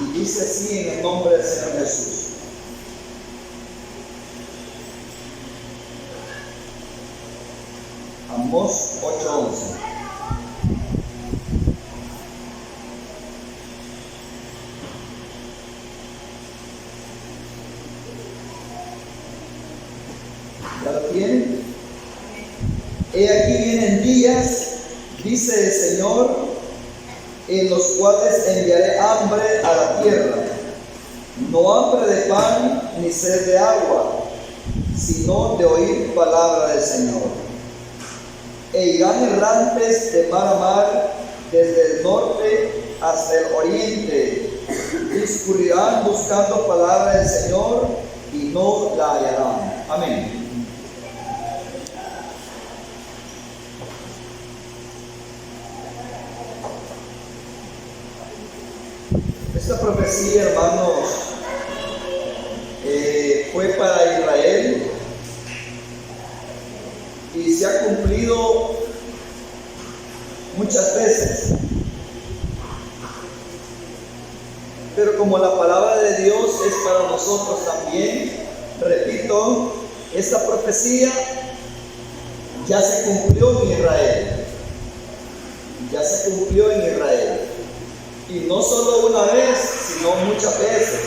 Y dice así en el nombre del Señor Jesús. Amós 8:11. ¿Ya lo tienen? He aquí vienen días, dice el Señor, en los cuales enviaré hambre a la tierra, no hambre de pan ni sed de agua, sino de oír palabra del Señor. E irán errantes de mar a mar, desde el norte hasta el oriente, discurrirán buscando palabra del Señor y no la hallarán. Amén. Esta profecía, hermanos, fue para Israel y se ha cumplido muchas veces. Pero como la palabra de Dios es para nosotros también, repito, esta profecía ya se cumplió en Israel. Ya se cumplió en Israel. Y no solo una vez, sino muchas veces.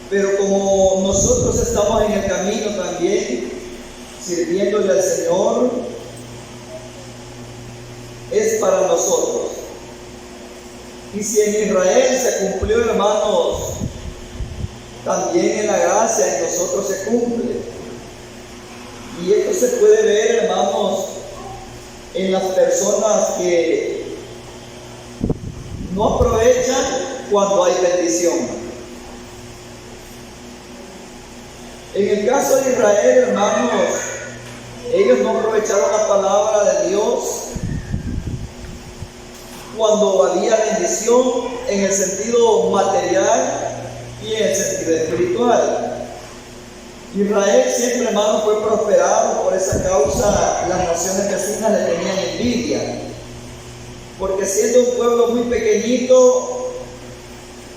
Pero como nosotros estamos en el camino también, sirviéndole al Señor, es para nosotros. Y si en Israel se cumplió, hermanos, también en la gracia en nosotros se cumple. Y esto se puede ver, hermanos, en las personas que no aprovechan cuando hay bendición. En el caso de Israel, hermanos, ellos no aprovecharon la palabra de Dios cuando había bendición en el sentido material y en el sentido espiritual. Israel siempre, hermano, fue prosperado. Por esa causa las naciones vecinas le tenían envidia, porque siendo un pueblo muy pequeñito,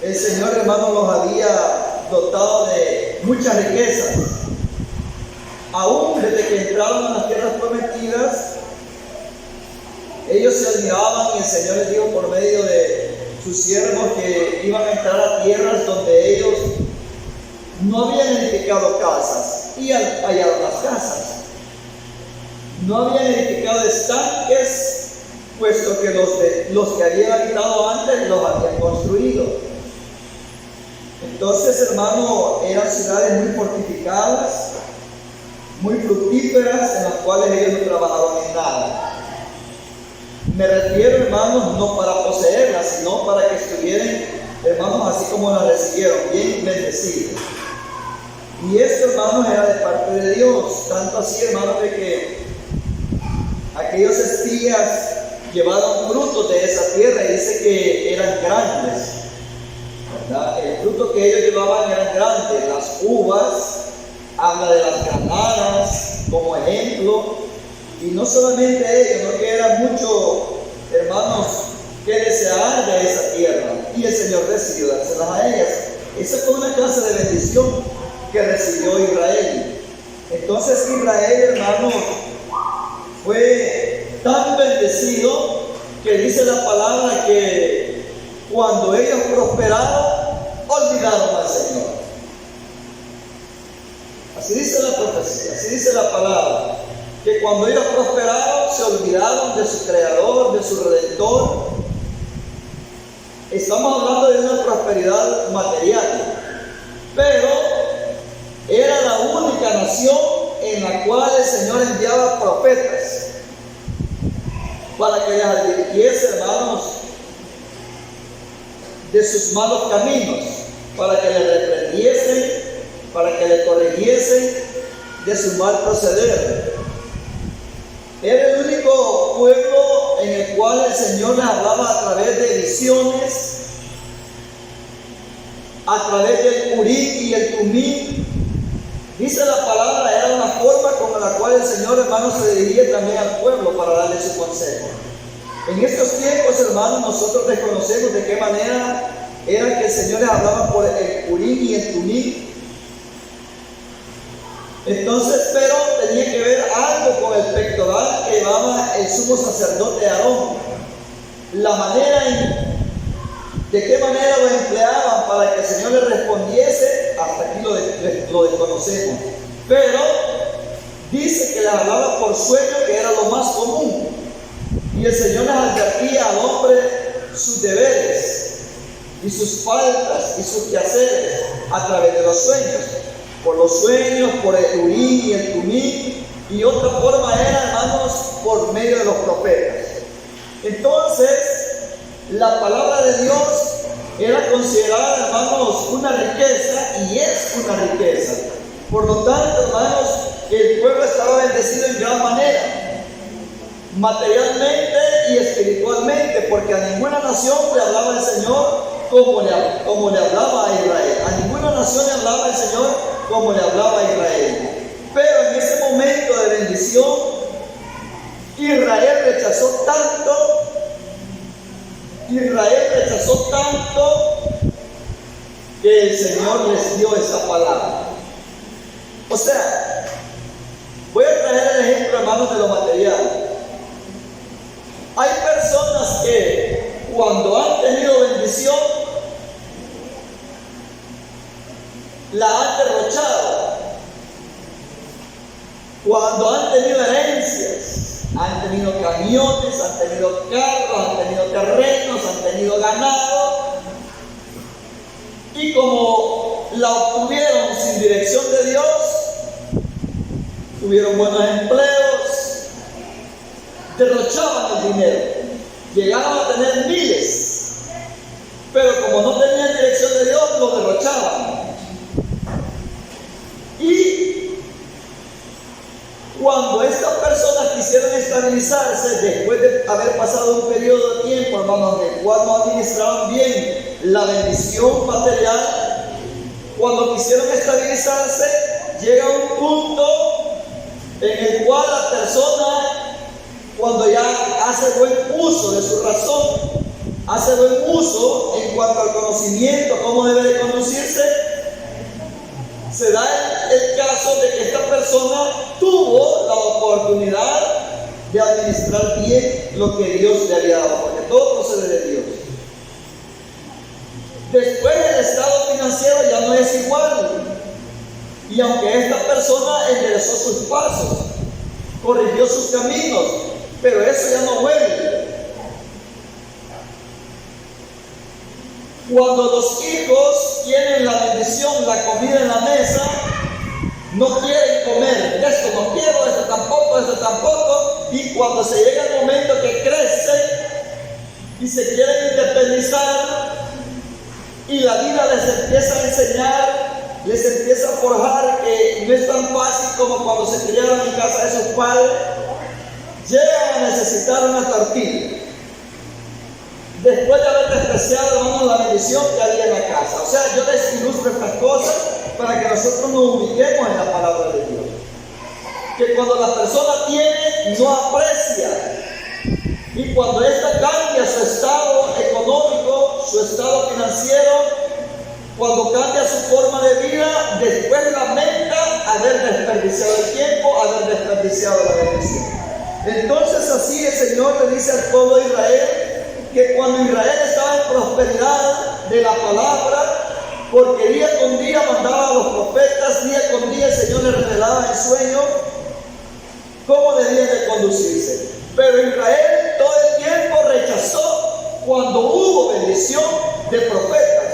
el Señor, hermano, los había dotado de muchas riquezas. Aún desde que entraron a las tierras prometidas, ellos se admiraban y el Señor les dijo por medio de sus siervos que iban a entrar a tierras donde ellos no habían edificado casas y hallaron las casas. No habían edificado estanques, puesto que los que habían habitado antes los habían construido. Entonces, hermano, eran ciudades muy fortificadas, muy fructíferas, en las cuales ellos no trabajaban en nada. Me refiero, hermanos, no para poseerlas, sino para que estuvieran, hermanos, así como las recibieron, bien bendecidos. Y esto, hermanos, era de parte de Dios, tanto así, hermanos, de que aquellos espías llevaron frutos de esa tierra y dice que eran grandes, ¿verdad? El fruto que ellos llevaban eran grandes. Las uvas, habla de las granadas como ejemplo, y no solamente ellos, sino que era mucho, hermanos, que desear de esa tierra, y el Señor decidió dárselas a ellas. Esa fue una clase de bendición que recibió Israel. Entonces Israel, hermanos, fue tan bendecido que dice la palabra que cuando ellos prosperaron, olvidaron al Señor. Así dice la profecía, así dice la palabra, que cuando ellos prosperaron se olvidaron de su Creador, de su Redentor. Estamos hablando de una prosperidad material, pero era la única nación en la cual el Señor enviaba profetas para que les advirtiese, hermanos, de sus malos caminos, para que les reprendiesen, para que les corrigiesen de su mal proceder. Era el único pueblo en el cual el Señor les hablaba a través de visiones, a través del Urim y el Tumim. Dice la palabra, era una forma con la cual el Señor, hermano, se dirigía también al pueblo para darle su consejo. En estos tiempos, hermanos, nosotros desconocemos de qué manera era que el Señor les hablaba por el Urim y el Tumim. Entonces, pero tenía que ver algo con el pectoral que llevaba el sumo sacerdote Aarón. La manera de qué manera lo empleaban para que el Señor le respondiese, hasta aquí lo desconocemos. Pero dice que les hablaba por sueño, que era lo más común. Y el Señor les advertía al hombre sus deberes y sus faltas y sus quehaceres a través de los sueños. Por los sueños, por el Urim y el Tumim, y otra forma era, hermanos, por medio de los profetas. Entonces, la palabra de Dios era considerada, hermanos, una riqueza, y es una riqueza. Por lo tanto, hermanos, el pueblo estaba bendecido en gran manera, materialmente y espiritualmente, porque a ninguna nación le hablaba el Señor como le hablaba a Israel. A ninguna nación le hablaba el Señor como le hablaba a Israel. Pero en ese momento de bendición, Israel rechazó tanto que el Señor les dio esa palabra. O sea, voy a traer el ejemplo, hermanos, de lo material. Hay personas que cuando han tenido bendición la han derrochado. Cuando han tenido herencias, han tenido camiones, han tenido carros, han tenido terrenos, han tenido ganado, y como la obtuvieron sin dirección de Dios, tuvieron buenos empleos, derrochaban el dinero, llegaron a tener miles, pero como no tenían dirección de Dios, lo derrochaban. Y cuando estas personas quisieron estabilizarse, después de haber pasado un periodo de tiempo, hermanos, en el cual no administraron bien la bendición material, cuando quisieron estabilizarse, llega un punto en el cual la persona, cuando ya hace buen uso de su razón, hace buen uso en cuanto al conocimiento, cómo debe de conducirse, se da el caso de que esta persona tuvo la oportunidad de administrar bien lo que Dios le había dado, porque todo procede de Dios. Después el estado financiero ya no es igual, y aunque esta persona enderezó sus pasos, corrigió sus caminos, pero eso ya no vuelve. Cuando los hijos tienen la bendición, la comida en la mesa, no quieren comer, esto no quiero, esto tampoco, y cuando se llega el momento que crecen y se quieren independizar, y la vida les empieza a enseñar, les empieza a forjar que no es tan fácil como cuando se criaron en casa de sus padres, llegan a necesitar una tortilla, después de haber despreciado, hermanos, la bendición que había en la casa. O sea, yo les ilustro estas cosas para que nosotros nos ubiquemos en la palabra de Dios. Que cuando la persona tiene, no aprecia. Y cuando ésta cambia su estado económico, su estado financiero, cuando cambia su forma de vida, después lamenta haber desperdiciado el tiempo, haber desperdiciado la bendición. Entonces así el Señor le dice al pueblo de Israel, que cuando Israel estaba en prosperidad de la palabra, porque día con día mandaba a los profetas, día con día el Señor les revelaba en sueño cómo debían de conducirse. Pero Israel todo el tiempo rechazó cuando hubo bendición de profetas.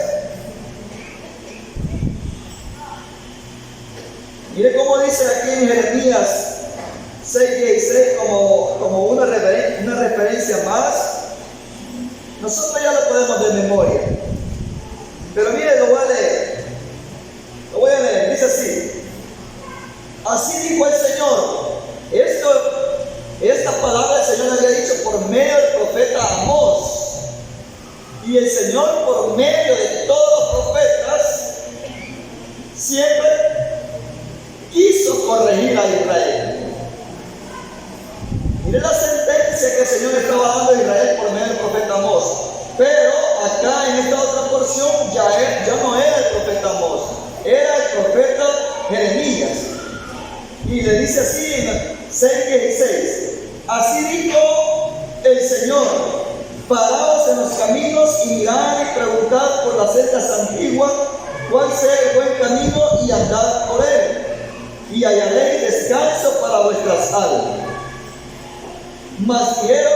Mire cómo dice aquí en Jeremías 6:16 como una referencia más. Nosotros ya lo podemos de memoria, pero mire, lo voy a leer, dice así: así dijo el Señor. Esta palabra el Señor había dicho por medio del profeta Amós, y el Señor por medio de todos los profetas siempre quiso corregir a Israel. Mire la sentencia sentencia que el Señor estaba dando a Israel por medio del profeta Amós. Pero acá en esta otra porción ya no era el profeta Amós, era el profeta Jeremías. Y le dice así en 6:16: así dijo el Señor: paraos en los caminos y mirad y preguntad por las sendas antiguas cuál sea el buen camino y andad por él, y hallaréis descanso para vuestras almas. Mas dijeron: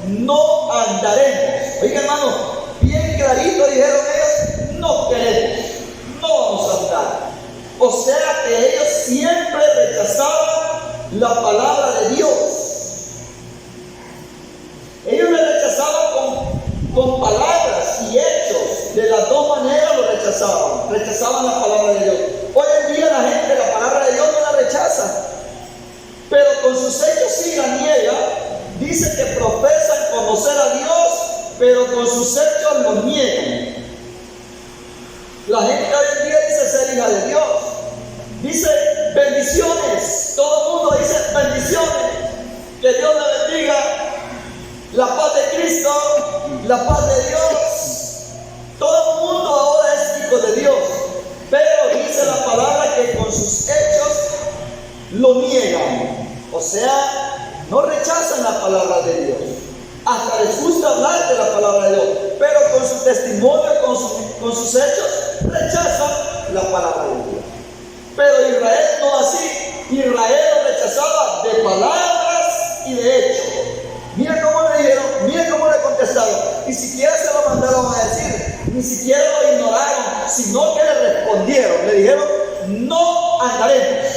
no andaremos. Oiga, hermano, bien clarito dijeron ellos: no queremos, no vamos a andar. O sea que ellos siempre rechazaban la palabra de Dios. Ellos le rechazaban con palabras y hechos. De las dos maneras lo rechazaban. Rechazaban la palabra de Dios. Hoy en día la gente la palabra de Dios no la rechaza, pero con sus hechos sí la niega. Dice que profesan conocer a Dios, pero con sus hechos lo niegan. La gente hoy en día dice ser hija de Dios. Dice bendiciones. Todo el mundo dice bendiciones. Que Dios le bendiga. La paz de Cristo, la paz de Dios. Todo el mundo ahora es hijo de Dios. Pero dice la palabra que con sus hechos lo niegan. O sea, no rechazan la palabra de Dios. Hasta les gusta hablar de la palabra de Dios, pero con su testimonio, con sus hechos, rechazan la palabra de Dios. Pero Israel no así. Israel lo rechazaba de palabras y de hechos. Mira cómo le dijeron, mira cómo le contestaron. Ni siquiera se lo mandaron a decir, ni siquiera lo ignoraron, sino que le respondieron. Le dijeron: no andaremos.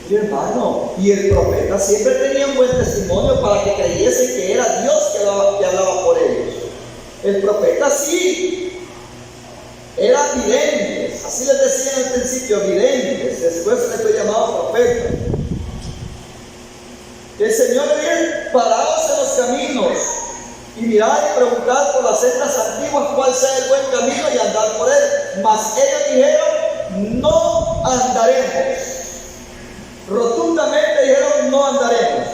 Y hermano, y el profeta siempre tenía un buen testimonio para que creyesen que era Dios que hablaba por ellos. El profeta sí, era videntes, así les decía en el principio, videntes. Después se les fue llamado profeta. El Señor le dice: paraos en los caminos y mirad y preguntad por las sendas antiguas cuál sea el buen camino y andad por él. Mas ellos dijeron: no andaremos. Rotundamente dijeron: no andaremos.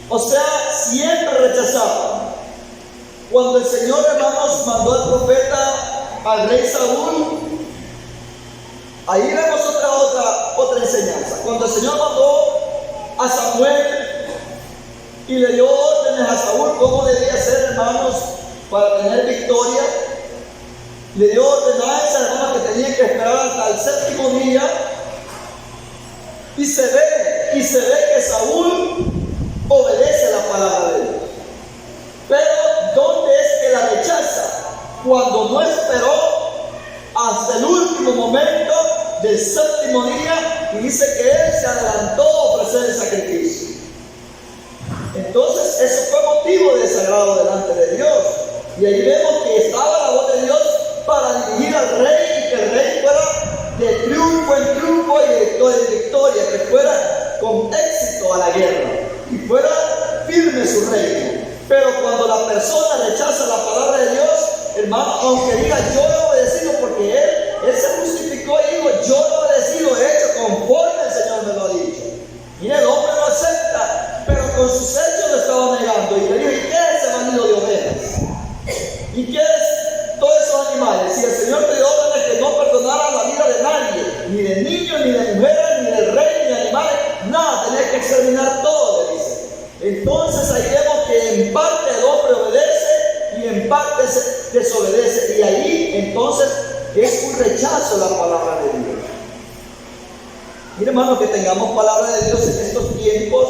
O sea, siempre rechazaban. Cuando el Señor, hermanos, mandó al profeta al rey Saúl, ahí vemos otra enseñanza. Cuando el Señor mandó a Samuel y le dio órdenes a Saúl cómo debía ser, hermanos, para tener victoria, le dio ordenanzas, hermanos, que tenían que esperar hasta el séptimo día. Y se ve que Saúl obedece la palabra de Dios. Pero ¿dónde es que la rechaza? Cuando no esperó hasta el último momento del séptimo día, y dice que él se adelantó a ofrecer el sacrificio. Entonces eso fue motivo de desagrado delante de Dios. Y ahí vemos que estaba la voz de Dios para dirigir al rey, y que el rey fuera de triunfo en triunfo y de victoria en victoria, que fuera con éxito a la guerra y fuera firme su reino. Pero cuando la persona rechaza la palabra de Dios, hermano, aunque diga: yo he obedecido, porque él se justificó y dijo: yo he obedecido, he hecho conforme el Señor me lo ha dicho. Mire, el hombre lo acepta, pero con sus hechos lo estaba negando. Y le dijo: ¿y qué es ese bandido de ovejas? ¿Y qué es todos esos animales? Si el Señor te dio órdenes que no perdonara la vida de nadie, ni de niños, ni de mujeres, ni del rey, ni de animales, nada, tenés que exterminar todo, le dice. Entonces ahí vemos que en parte el hombre obedece y en parte se desobedece. Y ahí entonces es un rechazo a la palabra de Dios. Mire, hermano, que tengamos palabra de Dios en estos tiempos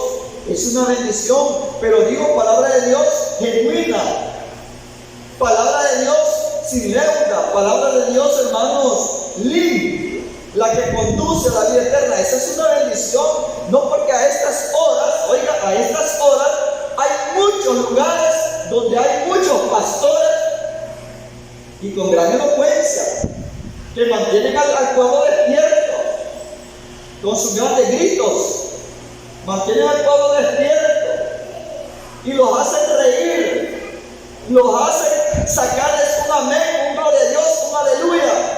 es una bendición, pero digo palabra de Dios genuina, palabra de Dios sin leuda, palabra de Dios, hermanos, limpia, la que conduce a la vida eterna. Esa es una bendición, no porque a estas horas, oiga, a estas horas hay muchos lugares donde hay muchos pastores y con gran elocuencia que mantienen al pueblo despierto con sus grandes gritos, mantienen al pueblo despierto y los hacen reír, los hacen sacarles un amén, un gloria a Dios, un aleluya.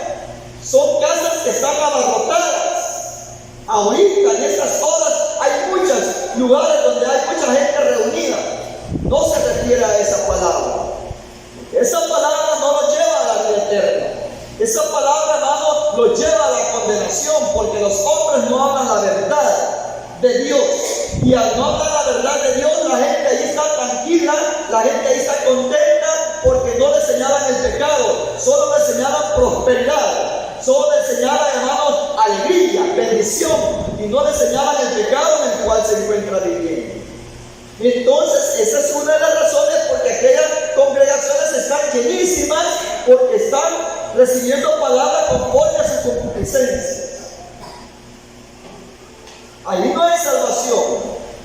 Son casas que están abarrotadas. Ahorita, en estas horas lugares donde hay mucha gente reunida, no se refiere a esa palabra. Esa palabra no lo lleva a la vida eterna. Esa palabra, hermano, lo lleva a la condenación, porque los hombres no hablan la verdad de Dios. Y al no hablar la verdad de Dios, la gente ahí está tranquila, la gente ahí está contenta, porque no le señalan el pecado, solo le señalan prosperidad, solo le señalan, hermanos, alegría, bendición, y no le señalan el pecado en el cual se encuentra viviendo. Entonces, esa es una de las razones porque aquellas congregaciones están llenísimas, porque están recibiendo palabras conforme a su concupiscencia. Ahí no hay salvación,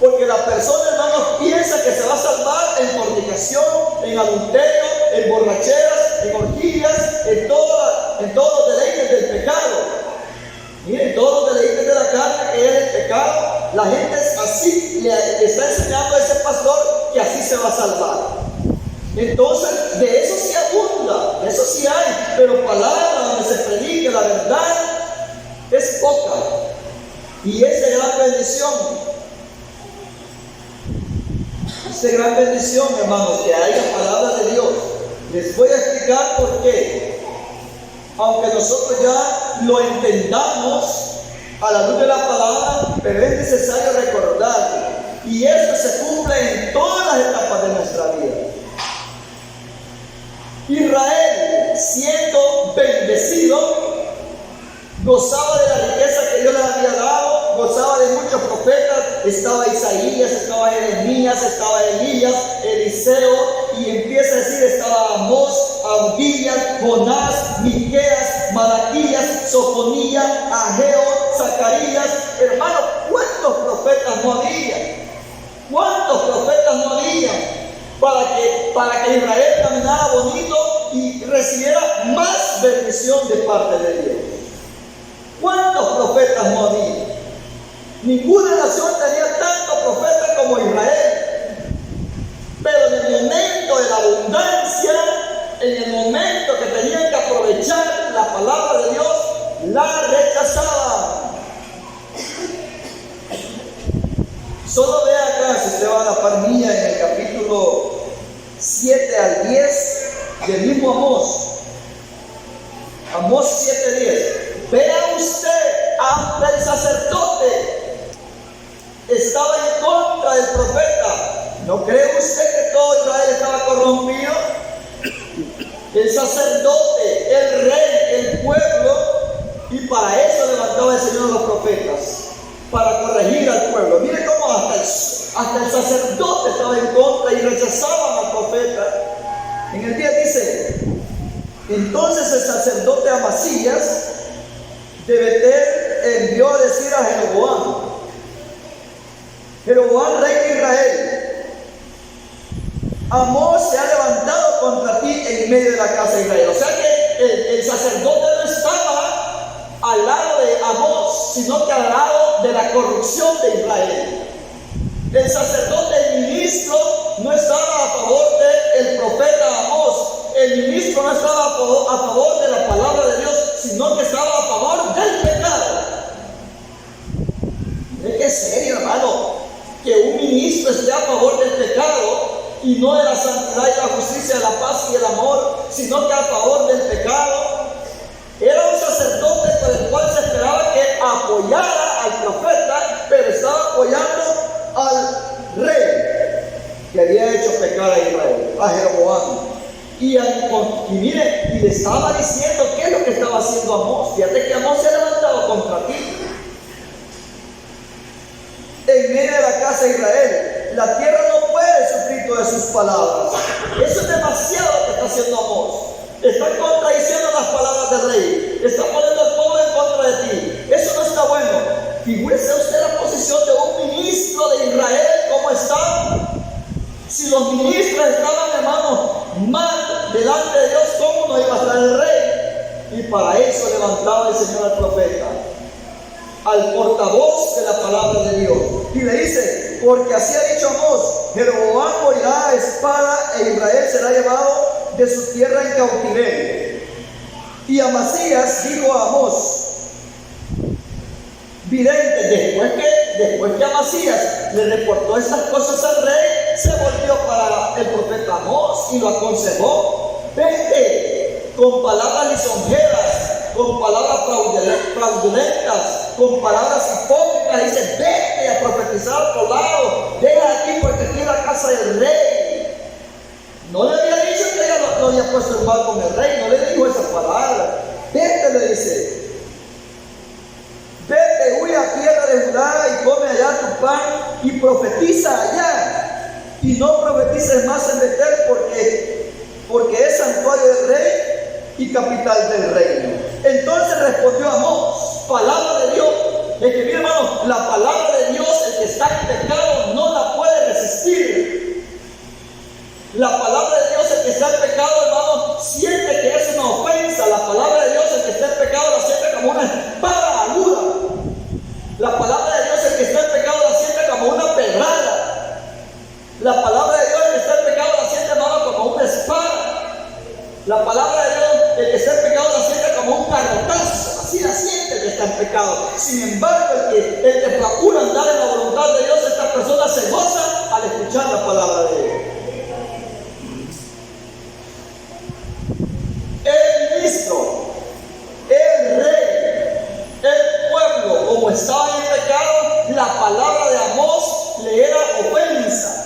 porque la persona, hermanos, piensa que se va a salvar en fornicación, en adulterio, en borracheras, en orgías, en todos los deleites del pecado. Miren, todos los deleites de la carne, que es el pecado, la gente así le está enseñando a ese pastor que así se va a salvar. Entonces, de eso sí abunda, de eso sí hay, pero palabra donde se predique la verdad es poca. Y es de gran bendición. Es de gran bendición, hermanos, que haya palabra de Dios. Les voy a explicar por qué. Aunque nosotros ya lo entendamos a la luz de la palabra, pero es necesario recordarlo. Y esto se cumple en todas las etapas de nuestra vida. Israel, siendo bendecido, gozaba de la riqueza que Dios les había dado, gozaba de muchos profetas. Estaba Isaías, estaba Jeremías, estaba Elías, Eliseo, y empieza a decir, estaba Amós, Abdías, Jonás, Miqueas, Malaquías, Sofonías, Ageo, Zacarías. Hermanos, ¿cuántos profetas no había? ¿Cuántos profetas no había? Para que Israel caminara bonito y recibiera más bendición de parte de Dios. ¿Cuántos profetas no había? Ninguna nación tenía tantos profetas como Israel. Pero en el momento de la abundancia, en el momento que tenían que aprovechar la palabra de Dios, la rechazaban. Solo vea acá, si usted va a la par mía, en el capítulo 7 al 10 del mismo Amós. Amós 7:10. Vea usted, hasta el sacerdote estaba en contra del profeta. ¿No cree usted que todo Israel estaba corrompido? El sacerdote, el rey, el pueblo, y para eso levantaba el Señor a los profetas, para corregir al pueblo. Mire cómo hasta el sacerdote estaba en contra y rechazaban al profeta. En el 10 dice, entonces el sacerdote Amasías de Betel envió a decir a Jeroboam, rey de Israel, Amós se ha levantado contra ti en medio de la casa de Israel. O sea que el sacerdote no estaba al lado de Amós, sino que al lado de la corrupción de Israel. El sacerdote, el ministro, no estaba a favor del profeta Amós. El ministro no estaba a favor de la palabra de Dios, sino que estaba a favor del pecado. Es serio, hermano, que un ministro esté a favor del pecado y no de la santidad y la justicia, de la paz y el amor, sino que a favor del pecado. Era un sacerdote por el cual se esperaba que apoyara al profeta, pero estaba apoyando al rey que había hecho pecar a Israel, a Jeroboam. Y mire, y le estaba diciendo qué es lo que estaba haciendo Amós. Fíjate que Amós se ha levantado contra ti en medio de la casa de Israel. La tierra no puede sufrir todas sus palabras. Eso es demasiado lo que está haciendo Amós. Está contradiciendo las palabras del rey. Está poniendo al pueblo en contra de ti. Eso no está bueno. Figúrese usted la posición de un ministro de Israel. ¿Cómo está? Si los ministros estaban, hermanos, mal delante de Dios, ¿cómo no iba a estar el rey? Y para eso levantaba el Señor al profeta, al portavoz de la palabra de Dios. Y le dice, porque así ha dicho Amós, Jeroboam morirá a espada e Israel será llevado de su tierra en cautiverio. Y Amasías dijo a Amós, vidente, después que Amasías le reportó estas cosas al rey, se volvió para el profeta Amós y lo aconsejó: vete con palabras lisonjeras, con palabras fraudulentas, con palabras hipócritas. Dice: vete a profetizar a otro lado, deja aquí porque aquí es la casa del rey. No le había dicho que ella lo había puesto en mal con el rey, no le dijo esas palabras. Vete, le dice. Vete, huye a tierra de Judá y come allá tu pan y profetiza allá. Y no profetices más en Betel porque es santuario del rey y capital del reino. Entonces respondió Amós: palabra de Dios. Es que, mi hermano, la palabra de Dios, el que está en pecado no la puede resistir. La palabra de Dios, el que está en pecado, hermano, siente que es una ofensa. La palabra de Dios, el que está en pecado, la siente como una espada aguda. La palabra de Dios, el que está en pecado, la siente como una pedrada. La palabra de Dios, el que está en pecado, la siente, hermano, como una espada. La palabra de Dios, el que está en pecado, la siente como un garrotazo. Así la siente el que está en pecado. Sin embargo, el que procura andar en la voluntad de Dios, esta persona se goza al escuchar la palabra de Dios. El ministro, el rey, el pueblo, como estaban en pecado, la palabra de Amós le era ofensa.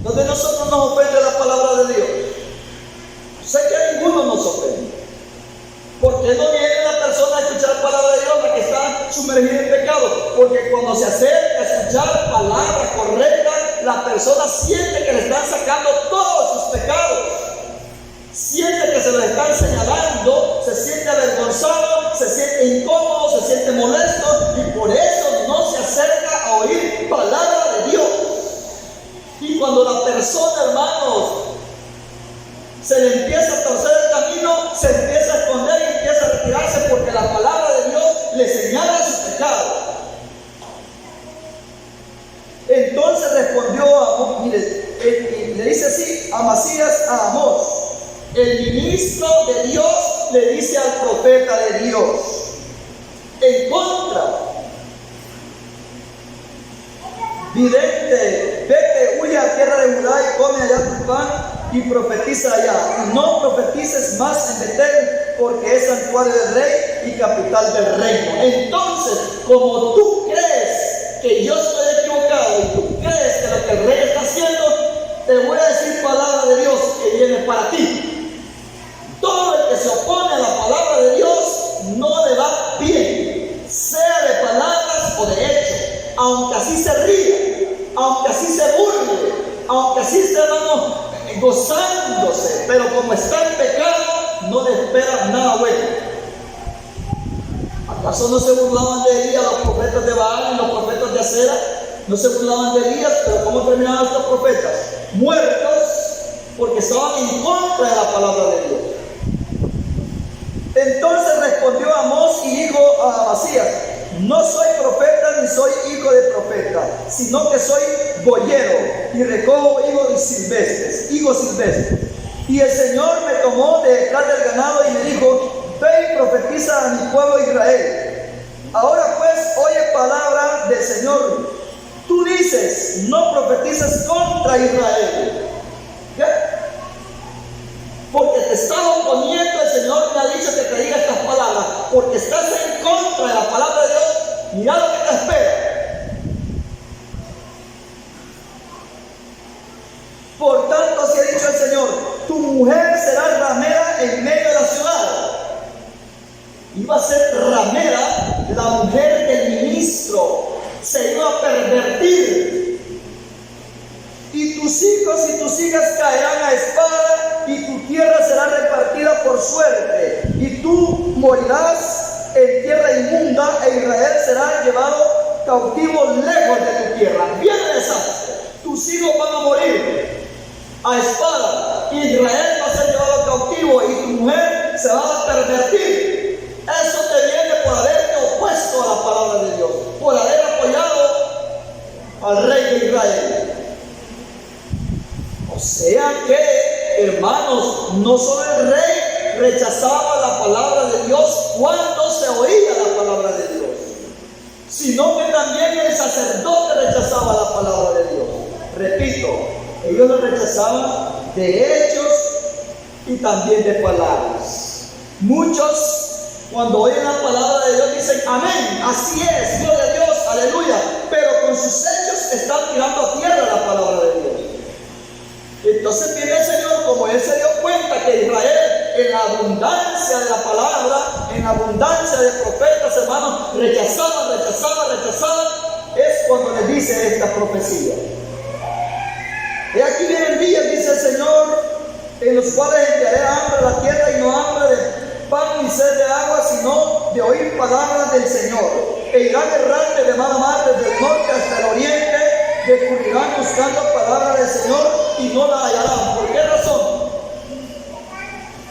Donde nosotros nos ofende la palabra de Dios, sé que a ninguno nos ofende. ¿Por qué no viene la persona a escuchar la palabra de Dios, la que está sumergida en pecado? Porque cuando se acerca a escuchar palabra correcta, la persona siente que le están sacando todos sus pecados. Siente que se lo están señalando, se siente avergonzado, se siente incómodo, se siente molesto, y por eso no se acerca a oír palabra de Dios. Y cuando la persona, hermanos, se le empieza a torcer el camino, se empieza a esconder y empieza a retirarse porque la palabra de Dios le señala su pecado. Entonces respondió Amós, mire, le dice así Amasías a Amós: el ministro de Dios le dice al profeta de Dios en contra: vidente, vete, huye a tierra de Judá y come allá tu pan y profetiza allá. Y no profetices más en Betel porque es santuario del rey y capital del reino. Entonces, como tú crees que yo estoy equivocado y tú crees que lo que el rey está haciendo, te voy a decir palabra de Dios que viene para ti. Todo el que se opone a la palabra de Dios no le va bien, sea de palabras o de hechos, aunque así se ríe, aunque así se burle, aunque así esté, hermano, gozándose, pero como está en pecado, no le espera nada bueno. ¿Acaso no se burlaban de Elías los profetas de Baal y los profetas de Acera? No se burlaban de Elías, pero ¿cómo terminaban estos profetas? Muertos, porque estaban en contra de la palabra de Dios. Entonces respondió Amós y dijo a Amasías: no soy profeta ni soy hijo de profeta, sino que soy boyero y recojo higos silvestres. Y el Señor me tomó de detrás del ganado y me dijo: ve y profetiza a mi pueblo Israel. Ahora pues, oye palabra del Señor. Tú dices: no profetices contra Israel. ¿Qué? Porque te estás oponiendo, el Señor me ha dicho que te diga estas palabras. Porque estás en contra de la palabra de Dios. Mira lo que te espera. Por tanto, así ha dicho el Señor: tu mujer será ramera en medio de la ciudad. Iba a ser ramera la mujer del ministro. Se iba a pervertir. Y tus hijos y tus hijas caerán a espada, y tu tierra será repartida por suerte, y tú morirás en tierra inmunda, e Israel será llevado cautivo lejos de tu tierra. Viene el desastre. Tus hijos van a morir a espada, y Israel va a ser llevado cautivo, y tu mujer se va a pervertir. Eso te viene por haberte opuesto a la palabra de Dios, por haber apoyado al rey de Israel. O sea que, hermanos, no solo el rey rechazaba la palabra de Dios cuando se oía la palabra de Dios, sino que también el sacerdote rechazaba la palabra de Dios. Repito, ellos lo rechazaban de hechos y también de palabras. Muchos, cuando oyen la palabra de Dios, dicen amén, así es, gloria a Dios, aleluya, pero con sus hechos están tirando a tierra la palabra de Dios. Entonces viene el Señor, como Él se dio cuenta que Israel, en la abundancia de la palabra, en la abundancia de profetas, hermanos, rechazaban, es cuando les dice esta profecía. Y aquí vienen días, dice el Señor, en los cuales enviaré hambre a la tierra, y no hambre de pan ni sed de agua, sino de oír palabras del Señor. E irán errantes de mar a mar, desde el norte hasta el oriente, descubrirán buscando palabras del Señor y no la hallarán. ¿Por qué razón?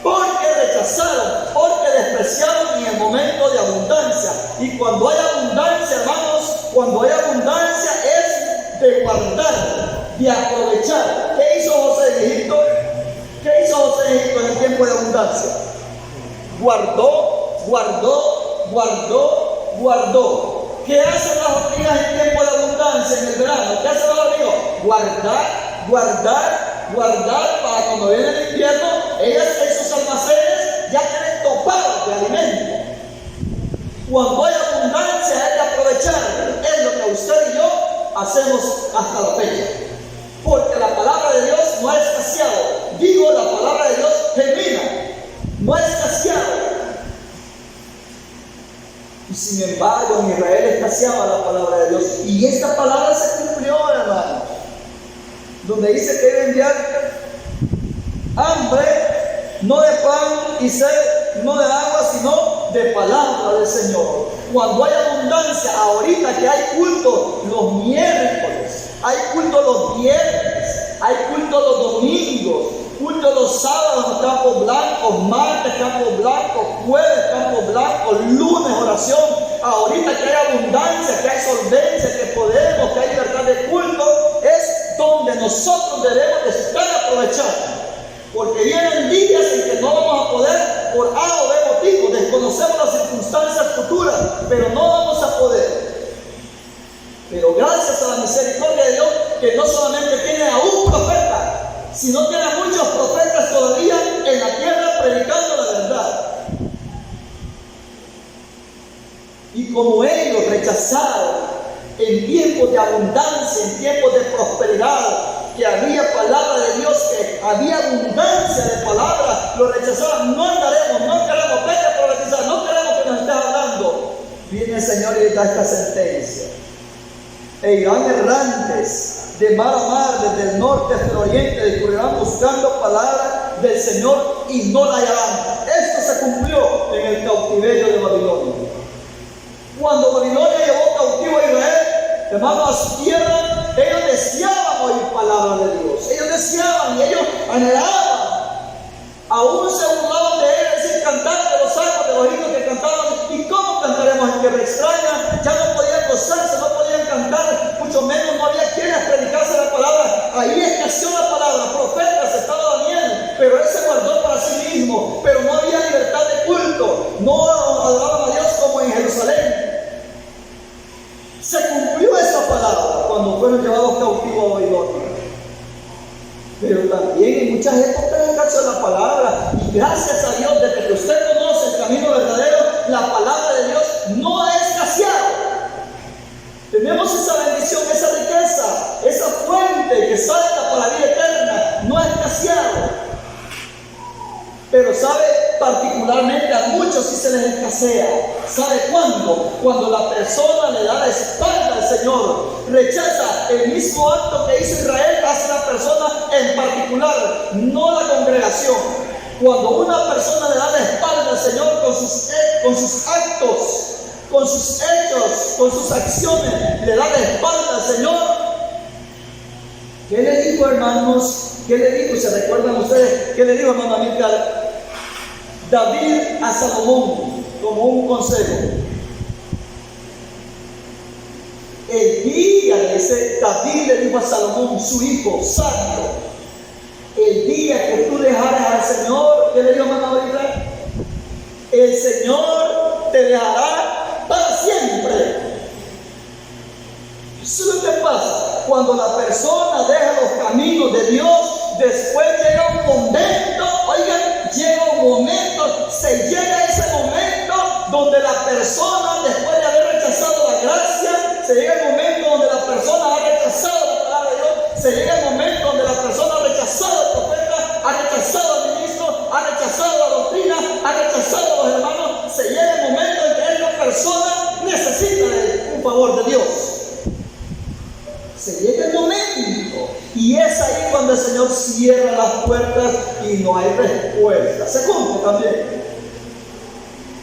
Porque rechazaron, porque despreciaron en el momento de abundancia. Y cuando hay abundancia, hermanos, cuando hay abundancia es de guardar, de aprovechar. ¿Qué hizo José en Egipto? ¿Qué hizo José en Egipto en el tiempo de abundancia? Guardó. ¿Qué hacen las hormigas en tiempo de abundancia en el verano? ¿Qué hacen los hormigos? Guardar para cuando viene el invierno, ellas en sus almacenes ya tienen topados de alimento. Cuando hay abundancia es de aprovechar. Es lo que usted y yo hacemos hasta la fecha. Porque la palabra de Dios no ha escaseado. Digo, la palabra de Dios genuina, no ha escaseado. Y sin embargo, en Israel escaseaba la palabra de Dios. Y esta palabra se cumplió, hermano. Donde dice que debe enviar hambre, no de pan y sed, no de agua, sino de palabra del Señor. Cuando hay abundancia, ahorita que hay culto los miércoles, hay culto los viernes, hay culto los domingos, culto los sábados en Campos Blancos, martes Campos Blancos, jueves Campos Blancos, lunes oración. Ahorita que hay abundancia, que hay solvencia, que podemos, que hay libertad de culto, es donde nosotros debemos de estar aprovechando. Porque vienen días en que no vamos a poder por A o B motivo, desconocemos las circunstancias futuras, pero no vamos a poder. Pero gracias a la misericordia de Dios, que no solamente tiene a un profeta, sino tiene a muchos profetas todavía en la tierra predicando la verdad. Y como ellos rechazaron en tiempos de abundancia, en tiempos de prosperidad, que había palabra de Dios, que había abundancia de palabra, lo rechazaban. No andaremos, no queremos, vete a profetizar, no queremos que nos estés hablando. Viene el Señor y le da esta sentencia: e irán errantes de mar a mar, desde el norte hasta el oriente, descubrirán buscando palabra del Señor y no la hallarán. Esto se cumplió en el cautiverio de Babilonia. Cuando Babilonia llevó cautivo a Israel, hermanos, a su tierra, ellos deseaban oír palabra de Dios. Ellos deseaban y ellos anhelaban. Aún se burlaban de ellos, es decir, cantar de los salmos, de los himnos que cantaban. ¿Y cómo cantaremos en tierra extraña? Ya no podían gozarse, no podían cantar, mucho menos no había quienes predicarse la palabra. Ahí escaseó la palabra, profetas, estaba Daniel, pero él se guardó para sí mismo. Pero no había libertad de culto, no adoraban a Dios como en Jerusalén. Se cumplió esa palabra cuando fueron llevados cautivos a Babilonia. Pero también en muchas épocas escaseó la palabra. Y gracias a Dios, desde que usted conoce el camino verdadero, la palabra de Dios no ha escaseado. Tenemos esa bendición, esa riqueza, esa fuente que salta para la vida eterna, no ha escaseado. Pero sabe, particularmente a muchos sí se les escasea. ¿Sabe cuándo? Cuando la persona le da la espalda al Señor, rechaza el mismo acto que hizo Israel hacia la persona en particular, no la congregación. Cuando una persona le da la espalda al Señor con sus actos, con sus hechos, con sus acciones, le da la espalda al Señor. ¿Qué le dijo, hermanos? ¿Qué le dijo? ¿Se recuerdan ustedes? ¿Qué le dijo, hermano Amílcar? David a Salomón, como un consejo. El día, David le dijo a Salomón, su hijo, santo, el día que tú dejaras al Señor, ¿qué le dijo, hermano Amílcar? el Señor te dejará para siempre. Eso es lo que pasa cuando la persona deja los caminos de Dios. Después llega un momento, oigan, llega un momento, se llega ese momento donde la persona, después de haber rechazado la gracia, se llega el momento donde la persona ha rechazado la palabra de Dios, se llega el momento donde la persona ha rechazado al profeta, ha rechazado al ministro, ha rechazado la doctrina, ha rechazado a los hermanos. Se llega el momento en que esta persona necesita de un favor de Dios. Se llega el momento, y es ahí cuando el Señor cierra las puertas y no hay respuesta. Se cumple también.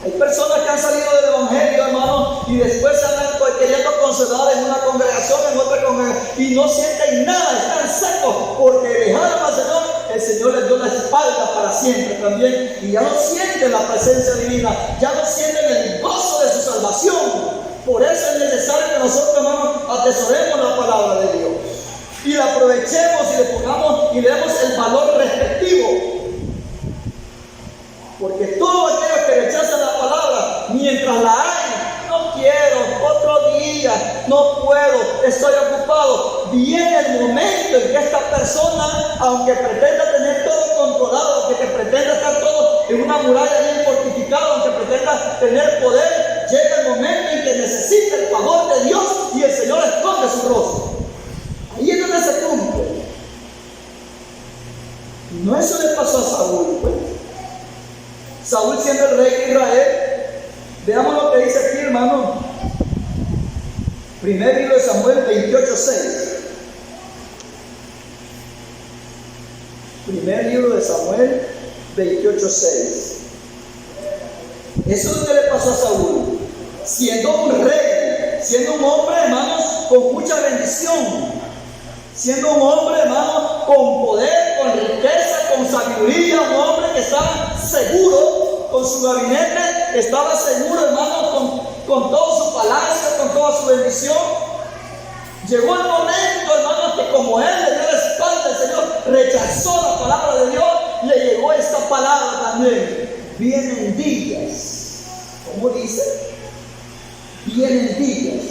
Hay personas que han salido del Evangelio, hermano, y después se andan queriendo consolar en una congregación, en otra congregación, y no sienten nada, están secos, porque dejaron al Señor, el Señor les dio la espalda para siempre también, y ya no sienten la presencia divina, ya no sienten el gozo de su salvación. Por eso es necesario que nosotros, hermanos, atesoremos la palabra de Dios y la aprovechemos y le pongamos y le demos el valor respectivo. Porque todos aquellos que rechazan la palabra, mientras la hay, no quiero, otro día, no puedo, estoy ocupado, viene el momento en que esta persona, aunque pretenda tener todo controlado, aunque pretenda estar todo en una muralla bien fortificada, aunque pretenda tener poder, llega el momento en que necesita el favor de Dios y el Señor esconde su rostro. Ahí es donde se cumple. No, eso le pasó a Saúl, pues. Saúl siendo el rey de Israel. Veamos lo que dice aquí, hermano. Primer libro de Samuel 28:6. Primer libro de Samuel 28:6. Eso es lo que le pasó a Saúl. Siendo un rey, siendo un hombre, hermanos, con mucha bendición, siendo un hombre, hermanos, con poder, con riqueza, con sabiduría, un hombre que estaba seguro con su gabinete, estaba seguro, hermanos, con todo su palacio, con toda su bendición. Llegó el momento, hermanos, que como él le dio la espalda al Señor, rechazó la palabra de Dios, le llegó esta palabra también. Vienen días, ¿cómo dice? Vienen días.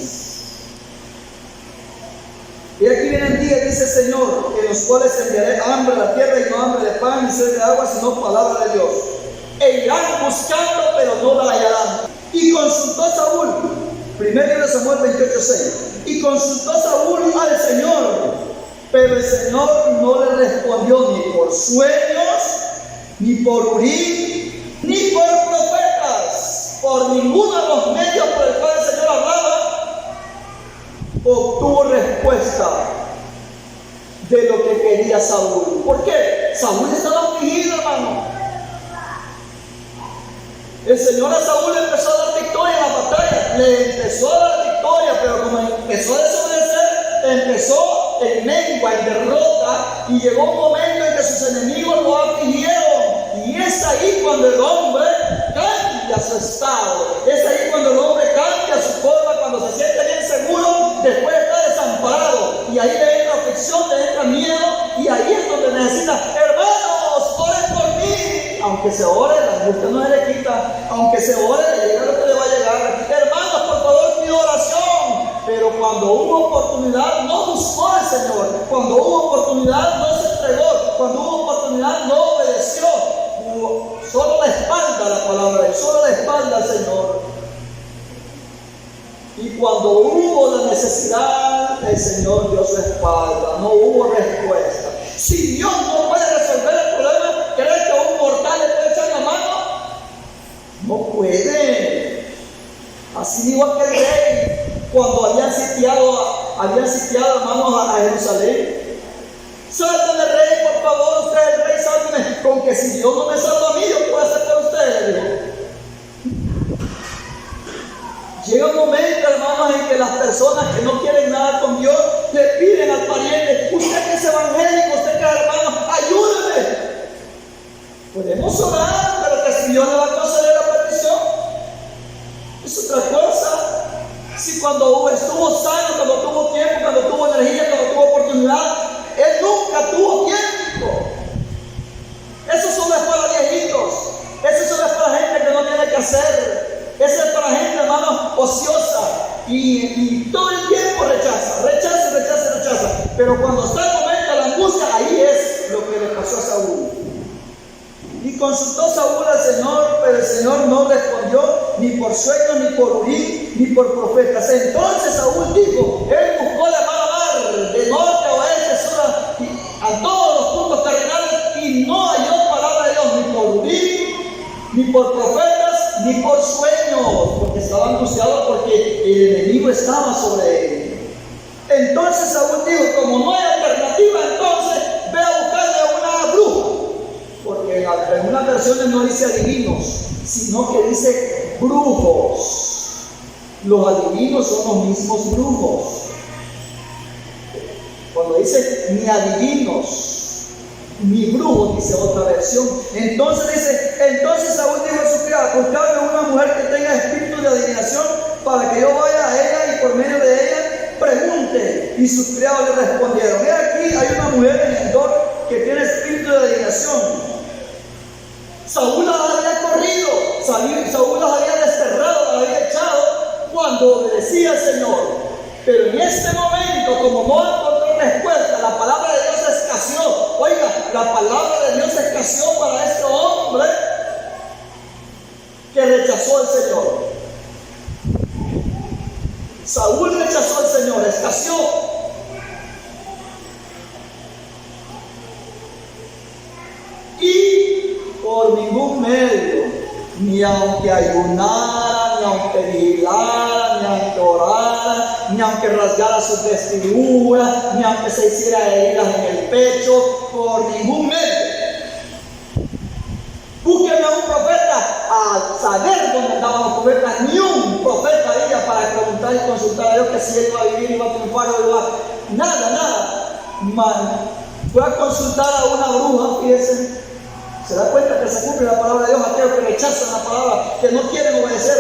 Y aquí vienen días, dice el Señor, en los cuales enviaré hambre a la tierra y no hambre de pan ni sed de agua, sino palabra de Dios. E irán buscando, pero no la hallarán. Y consultó Saúl, primer libro de Samuel 28:6. Y consultó Saúl al Señor, pero el Señor no le respondió ni por sueños, ni por Urim, ni por profetas. Por ninguno de los medios por el cual el Señor hablaba, obtuvo respuesta de lo que quería Saúl. ¿Por qué? Saúl estaba afligido, hermano. El Señor a Saúl le empezó a dar victoria en la batalla, le empezó a dar victoria, pero como empezó a desobedecer, empezó en mengua, en derrota, y llegó un momento en que sus enemigos lo afligieron. Y es ahí cuando el hombre cambia su estado, es ahí cuando el hombre cambia su forma, cuando se siente bien seguro, después está desamparado, y ahí le entra aflicción, le entra miedo, y ahí es donde necesita, hermanos, oren por mí. Aunque se ore, la angustia no se le quita, aunque se ore, le llega lo que le va a llegar. Hermanos, por favor, pido oración. Pero cuando hubo oportunidad, no buscó al Señor. Cuando hubo oportunidad, no se entregó. Cuando hubo oportunidad, no obedeció. Solo la espalda a la palabra, solo la espalda al Señor. Y cuando hubo la necesidad, el Señor dio su espalda. No hubo respuesta. Si Dios no puede resolver el problema, ¿crees que a un mortal le puede echar la mano? No puede. Así igual que el rey, cuando habían sitiado, hermanos, a Jerusalén. Sálvame, rey, por favor, usted es el rey, sálvame. Con que si Dios no me salva a mí, yo puedo hacer por ustedes, le dijo. Llega un momento, hermanos, en que las personas que no quieren nada con Dios le piden al pariente, usted que es evangélico, usted que es hermano, ayúdeme. Podemos orar, pero que si Dios le va a conceder la petición, es otra cosa. Si cuando estuvo sano, cuando tuvo tiempo, cuando tuvo energía, cuando tuvo oportunidad, él nunca tuvo tiempo. Eso solo es para viejitos, eso solo es para gente que no tiene pasó a Saúl. Y consultó Saúl al Señor, pero el Señor no respondió ni por sueños, ni por Urim, ni por profetas. Entonces Saúl dijo, él buscó de mar a mar, de norte a oeste, sur a todos los puntos cardinales, y no halló palabra de Dios, ni por Urim, ni por profetas, ni por sueños, porque estaba angustiado porque el enemigo estaba sobre él. Entonces Saúl dijo, como no hay alternativa, entonces ve a buscarle una bruja. Porque en algunas versiones no dice adivinos, sino que dice brujos. Los adivinos son los mismos brujos. Cuando dice ni adivinos, ni brujos, dice otra versión. Entonces Saúl dijo a su criado, buscadme una mujer que tenga espíritu de adivinación para que yo vaya a ella y por medio de ella pregunte. Y sus criados le respondieron, he aquí hay una mujer en Endor que tiene espíritu de adivinación. Saúl las había corrido, Saúl las había desterrado, las había echado cuando obedecía al Señor. Pero en este momento, como no encontró respuesta, la palabra de Dios escaseó. Oiga, la palabra de Dios escaseó para este hombre que rechazó al Señor. Saúl rechazó al Señor, escaseó. Y por ningún medio, ni aunque ayunara, ni aunque vigilara, ni aunque orara, ni aunque rasgara sus vestiduras, ni aunque se hiciera heridas en el pecho, por ningún medio. Búsqueme a un profeta, a saber dónde andaban los profetas. Ni un profeta había para preguntar y consultar a Dios que si él iba a vivir, iba a triunfar, nada. Fue a consultar a una bruja, fíjense. Se da cuenta que se cumple la palabra de Dios a aquellos que rechazan la palabra, que no quieren obedecer.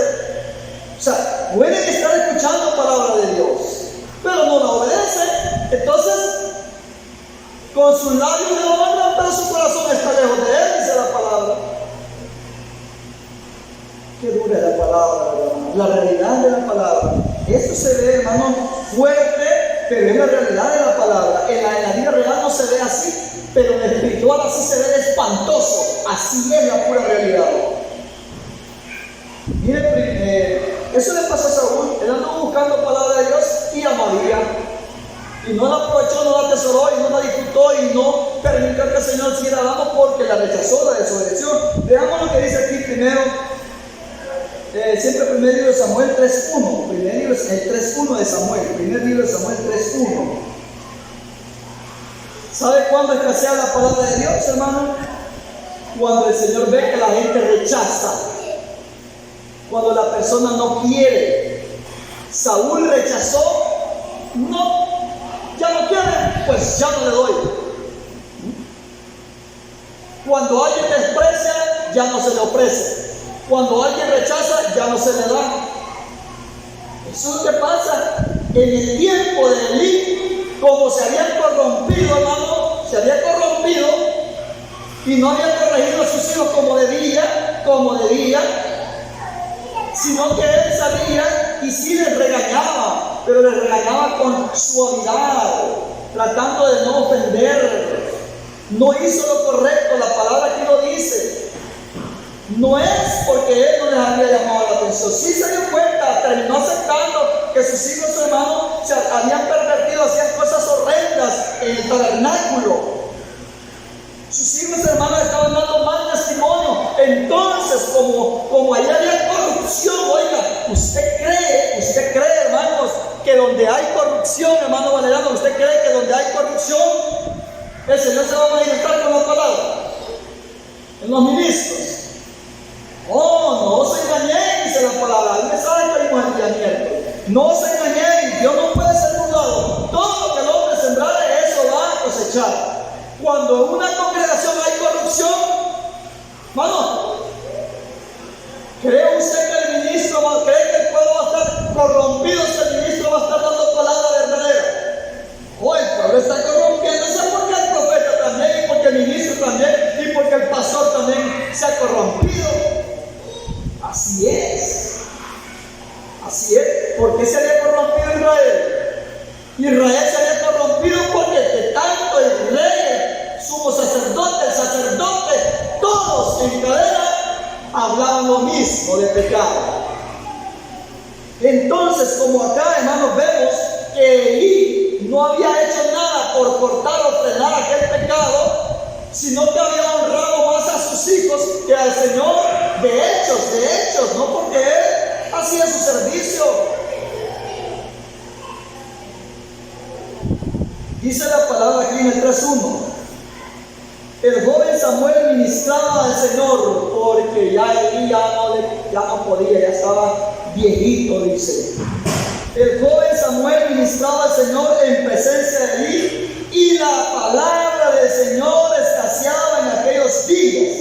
O sea, pueden estar escuchando palabra de Dios, pero no la obedecen. Entonces, con sus labios le honran, pero su corazón está lejos de él, dice la palabra. Qué dura es la palabra, hermano. La realidad de la palabra. Esto se ve, hermano, fuerte, pero es la realidad de la palabra. En la vida real no se ve así. Pero en el espiritual así se ve espantoso. Así es la pura realidad. Mire, eso le pasó a Saúl. Él andó buscando palabra de Dios y a María. Y no la aprovechó, no la atesoró y no la disfrutó y no permitió que el Señor siguiera dando porque la rechazó, la desobedeció. Veamos lo que dice aquí primero. Siempre primer libro de Samuel 3.1. El 3.1 de Samuel. Primer libro de Samuel 3.1. ¿Sabe cuándo escasea la palabra de Dios, hermano? Cuando el Señor ve que la gente rechaza. Cuando la persona no quiere. Saúl rechazó. No, ya no quiere, pues ya no le doy. Cuando alguien desprecia, ya no se le ofrece. Cuando alguien rechaza, ya no se le da. Eso es lo que pasa en el tiempo de Elí. Como se había corrompido, hermano, se había corrompido y no había corregido a sus hijos como debía, sino que él sabía y sí les regañaba, pero les regañaba con suavidad, tratando de no ofender. No hizo lo correcto, la palabra aquí lo dice. No es porque él no les había llamado la atención. Sí se dio cuenta, terminó aceptando que sus hijos, hermanos, se habían pervertido, hacían cosas horrendas en el tabernáculo. Sus hijos, hermanos, estaban dando mal testimonio. Entonces, como ahí había corrupción, oiga, usted cree, hermanos, que donde hay corrupción, hermano Valerano, usted cree que donde hay corrupción, el Señor se va a manifestar con la palabra en los ministros. Oh, no se engañen, dice la palabra. Ahí me sabe que vimos el día miércoles. No se engañen, Dios no puede ser burlado. Todo lo que el hombre sembrare, eso va a cosechar. Cuando en una congregación hay corrupción, hermano, ¿cree usted que el ministro cree que el pueblo va a estar corrompido si el ministro va a estar dando palabra verdadera? Oh, el pueblo está corrompiéndose porque el profeta también, y porque el ministro también, y porque el pastor también se ha corrompido. Así es. ¿Por qué se había corrompido Israel? Israel se había corrompido porque de tanto el rey, sumo sacerdote, pecado. Entonces, como acá, hermanos, vemos que Elí no había hecho nada por cortar o frenar aquel pecado, sino que había honrado más a sus hijos que al Señor, de hechos, no porque él hacía su servicio. Dice la palabra aquí en el 3:1. El joven Samuel ministraba al Señor porque ya Elí ya no podía, ya estaba viejito, dice. El joven Samuel ministraba al Señor en presencia de Elí y la palabra del Señor escaseaba en aquellos días.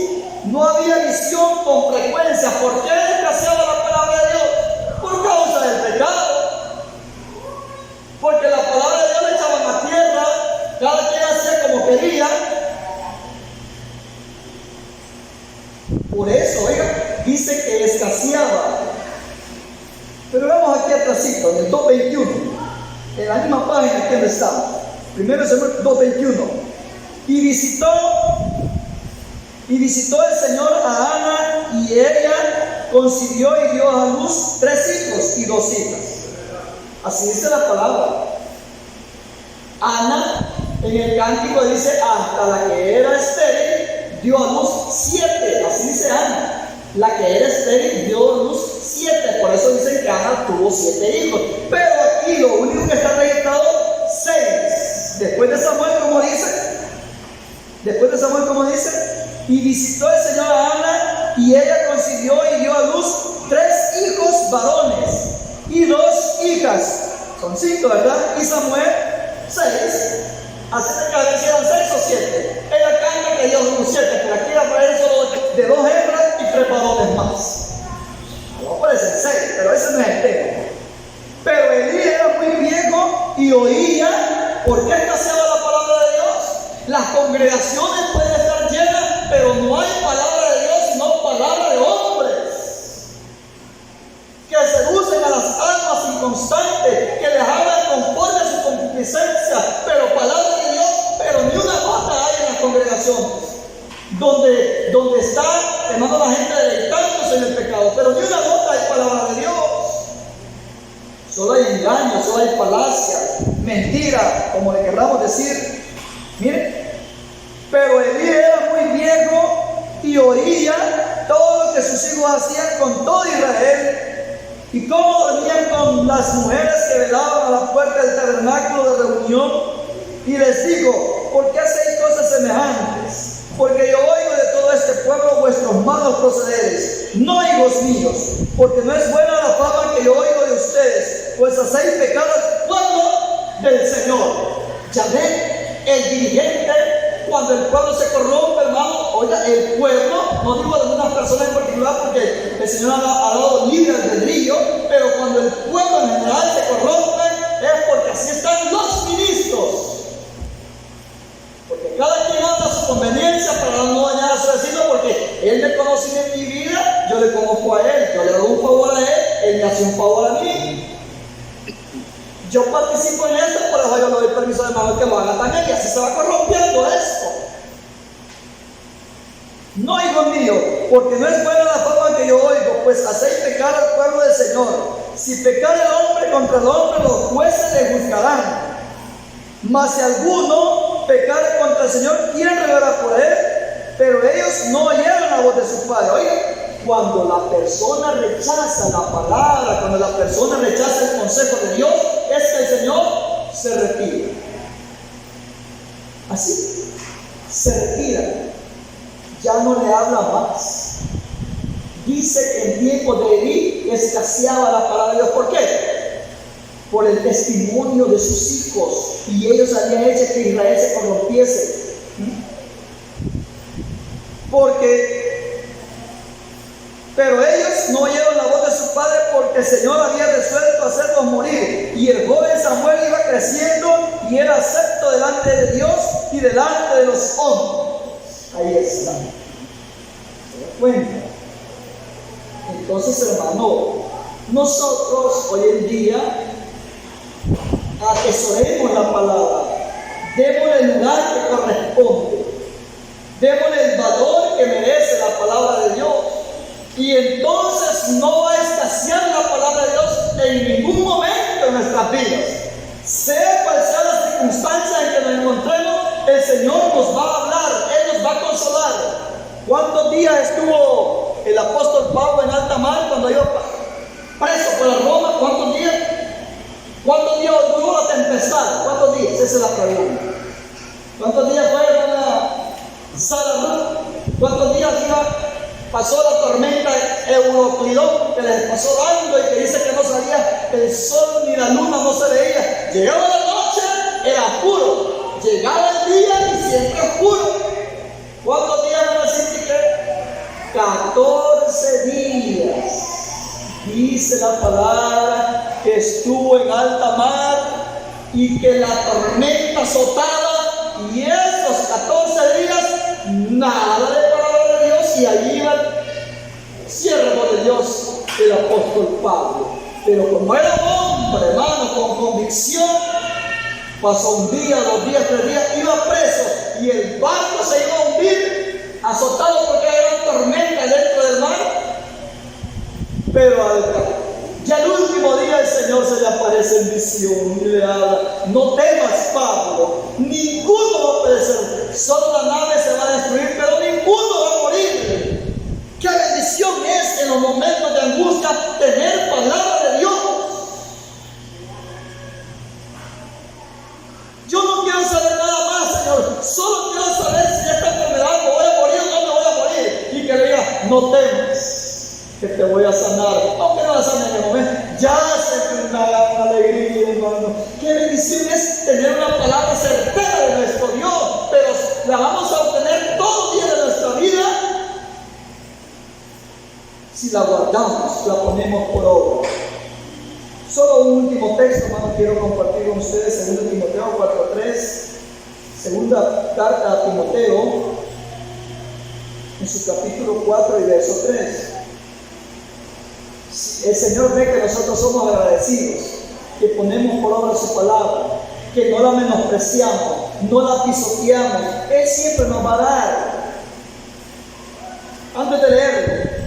No había visión con frecuencia. ¿Por qué escaseaba la palabra de Dios? Por causa del pecado. Porque la palabra de Dios le echaba a la tierra, cada quien hacía como quería. Por eso, oiga, dice que escaseaba. Pero vamos aquí atrásito, en el 2:21, en la misma página que estamos. Primero Samuel 2:21. Y visitó el Señor a Ana, y ella concibió y dio a luz 3 hijos y 2 hijas. Así dice la palabra. Ana, en el cántico dice, hasta la que era estéril, dio a luz 7. Así dice Ana. La que era estéril dio a luz 7. Por eso dicen que Ana tuvo 7 hijos. Pero aquí lo único que está registrado, 6. Después de Samuel, como dice, y visitó el Señor a Ana, y ella concibió y dio a luz 3 hijos varones y 2 hijas. Son 5, ¿verdad? Y Samuel, 6. Así que a ver si eran 6 o 7. Ella canta que dio 7, pero aquí aparece solo de 2 hembras y 3 varones más. No aparecen 6, pero ese no es el tema. Pero Elí era muy viejo y oía. ¿Por qué escaseaba la palabra de Dios? Las congregaciones pueden estar llenas, pero no hay palabra de Dios, sino palabra de hombres que seducen a las almas inconstantes, que les hablan conforme a su concupiscencia, pero palabra de Dios, pero ni una gota hay en las congregaciones, donde está, hermano, la gente deleitándose en el pecado, pero ni una gota hay palabra de Dios. Solo hay engaños, solo hay falacias, mentira, como le querramos decir. Miren, pero Elí era muy viejo y oía todo lo que sus hijos hacían con todo Israel, y cómo dormían con las mujeres que velaban a la puerta del tabernáculo de reunión. Y les digo, ¿por qué hacéis cosas semejantes? Porque yo oigo de todo este pueblo vuestros malos procederes, no hijos míos, porque no es buena la fama que yo oigo de ustedes, pues hacéis pecar al pueblo del Señor. Ya ven, el dirigente, cuando el pueblo se corrompe, hermano, oiga, el pueblo, no digo de algunas personas en particular, porque el Señor ha dado libre albedrío, pero cuando el pueblo en general se corrompe, es porque así están los ministros. Porque cada quien anda a su conveniencia para no dañar a su vecino, porque él me conoce en mi vida, yo le conozco a él, yo le doy un favor a él me hace un favor a mí. Yo participo en esto, por eso yo le doy permiso de mano que lo haga también, y así se va corrompiendo esto. No, hijo mío, porque no es buena la fama que yo oigo, pues hacéis pecar al pueblo del Señor. Si pecar el hombre contra el hombre, los jueces le juzgarán. Mas si alguno pecare contra el Señor, ¿quién revelará por él? Pero ellos no oyeron la voz de su padre. Oiga, cuando la persona rechaza la palabra, cuando la persona rechaza el consejo de Dios, es que el Señor se retira. Así, se retira. Ya no le habla más. Dice que en tiempo de Elí escaseaba la palabra de Dios. ¿Por qué? Por el testimonio de sus hijos, y ellos habían hecho que Israel se corrompiese. Pero ellos no oyeron la voz de su padre, porque el Señor había resuelto hacerlos morir. Y el joven Samuel iba creciendo y era acepto delante de Dios y delante de los hombres. Ahí está. ¿Se da cuenta? Entonces, hermano, nosotros hoy en día atesoremos la palabra, démosle el lugar que corresponde, démosle el valor que merece la palabra de Dios, y entonces no nuestras vidas. Sea cual sea la circunstancia en que nos encontremos, el Señor nos va a hablar, Él nos va a consolar. ¿Cuántos días estuvo el apóstol Pablo en alta mar cuando iba preso por la Roma? ¿Cuántos días? ¿Cuántos días duró la tempestad? ¿Cuántos días? Esa es la pregunta. ¿Cuántos días fue una Sara? ¿Cuántos días pasó la tormenta Euroclidón que les pasó dando y que dice que no salía el sol ni la luna, no se veía? Llegaba la noche, era oscuro. Llegaba el día y siempre oscuro. ¿Cuántos días van a decir que? 14 días. Dice la palabra que estuvo en alta mar y que la tormenta azotaba, y esos 14 días nada de palabra de Dios, y allí iba el siervo de Dios, el apóstol Pablo. Pero como era un hombre, hermano, con convicción, pasó un día, 2 días, 3 días, iba preso y el barco se iba a hundir, azotado porque había una tormenta dentro del mar. Pero ya el último día el Señor se le aparece en visión y le habla: no temas, Pablo, ninguno va a perecer, solo la nave se va a destruir, pero ninguno va a morir. Qué bendición es en los momentos de angustia tener palabra de Dios. Yo no quiero saber nada más, Señor, solo quiero saber si esta enfermedad me voy a morir o no me voy a morir, y que le diga: no temas, que te voy a sanar, aunque no la sane en el momento, ya se una gran alegría, hermano. Qué bendición es tener una palabra certera de nuestro Dios, pero la vamos a obtener todos los días de nuestra vida si la guardamos, la ponemos por obra. Solo un último texto, hermano, quiero compartir con ustedes, 2 Timoteo 4:3, segunda carta a Timoteo, en su capítulo 4 y verso 3. El Señor ve que nosotros somos agradecidos, que ponemos por obra su palabra, que no la menospreciamos, no la pisoteamos. Él siempre nos va a dar. Antes de leerlo,